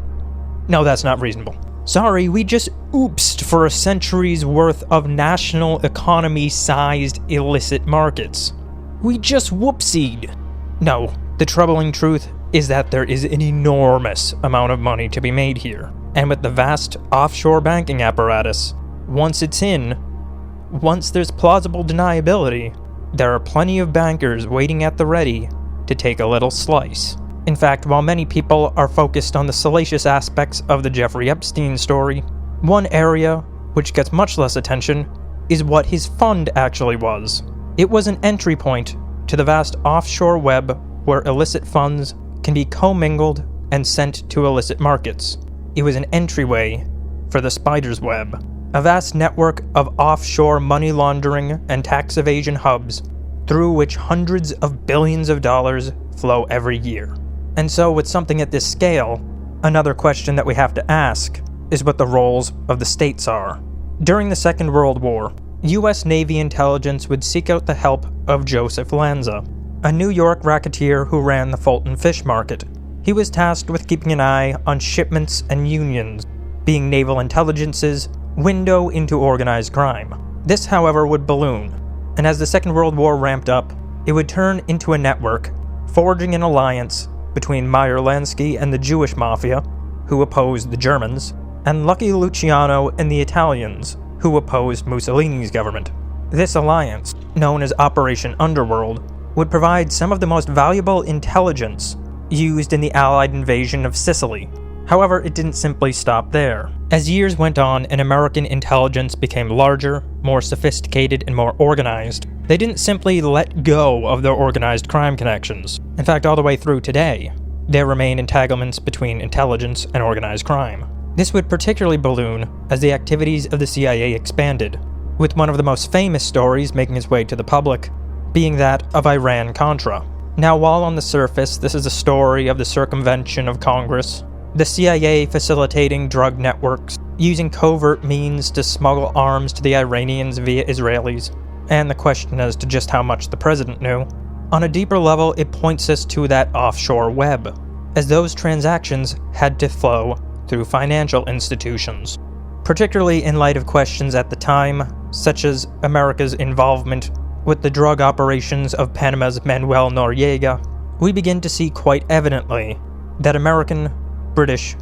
that's not reasonable. Sorry, we just oopsed for a century's worth of national economy-sized illicit markets. We just whoopsied. No, the troubling truth is that there is an enormous amount of money to be made here. And with the vast offshore banking apparatus, once there's plausible deniability, there are plenty of bankers waiting at the ready to take a little slice. In fact, while many people are focused on the salacious aspects of the Jeffrey Epstein story, one area which gets much less attention is what his fund actually was. It was an entry point to the vast offshore web where illicit funds can be commingled and sent to illicit markets. It was an entryway for the spider's web, a vast network of offshore money laundering and tax evasion hubs through which hundreds of billions of dollars flow every year. And so with something at this scale, another question that we have to ask is what the roles of the states are. During the Second World War, U.S. Navy intelligence would seek out the help of Joseph Lanza, a New York racketeer who ran the Fulton Fish Market. He was tasked with keeping an eye on shipments and unions, being naval intelligence's window into organized crime. This, however, would balloon, and as the Second World War ramped up, it would turn into a network, forging an alliance between Meyer Lansky and the Jewish Mafia, who opposed the Germans, and Lucky Luciano and the Italians, who opposed Mussolini's government. This alliance, known as Operation Underworld, would provide some of the most valuable intelligence used in the Allied invasion of Sicily. However, it didn't simply stop there. As years went on and American intelligence became larger, more sophisticated, and more organized, they didn't simply let go of their organized crime connections. In fact, all the way through today, there remain entanglements between intelligence and organized crime. This would particularly balloon as the activities of the CIA expanded, with one of the most famous stories making its way to the public being that of Iran-Contra. Now, while on the surface this is a story of the circumvention of Congress, the CIA facilitating drug networks, using covert means to smuggle arms to the Iranians via Israelis, and the question as to just how much the president knew, on a deeper level it points us to that offshore web, as those transactions had to flow through financial institutions. Particularly in light of questions at the time, such as America's involvement with the drug operations of Panama's Manuel Noriega, we begin to see quite evidently that American, British,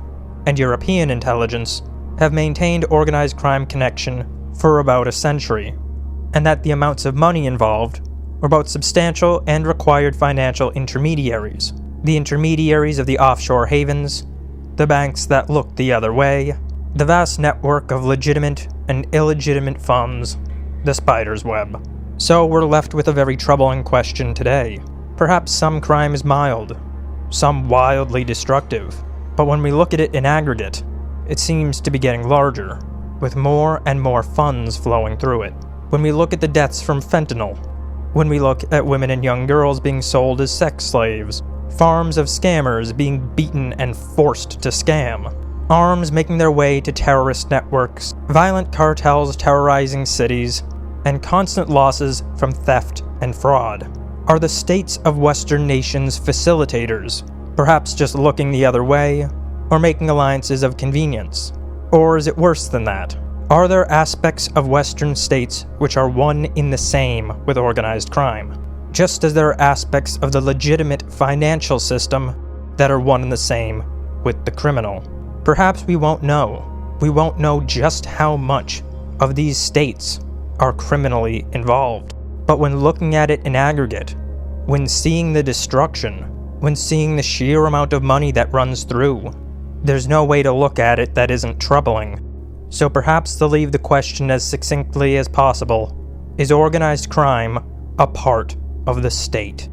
and European intelligence have maintained organized crime connection for about a century, and that the amounts of money involved were both substantial and required financial intermediaries. The intermediaries of the offshore havens, the banks that looked the other way, the vast network of legitimate and illegitimate funds, the spider's web. So we're left with a very troubling question today. Perhaps some crime is mild, some wildly destructive, but when we look at it in aggregate, it seems to be getting larger, with more and more funds flowing through it. When we look at the deaths from fentanyl, when we look at women and young girls being sold as sex slaves, farms of scammers being beaten and forced to scam, arms making their way to terrorist networks, violent cartels terrorizing cities, and constant losses from theft and fraud. Are the states of Western nations facilitators, perhaps just looking the other way, or making alliances of convenience? Or is it worse than that? Are there aspects of Western states which are one in the same with organized crime, just as there are aspects of the legitimate financial system that are one and the same with the criminal? Perhaps we won't know. We won't know just how much of these states are criminally involved. But when looking at it in aggregate, when seeing the destruction, when seeing the sheer amount of money that runs through, there's no way to look at it that isn't troubling. So perhaps to leave the question as succinctly as possible, is organized crime a part of the state?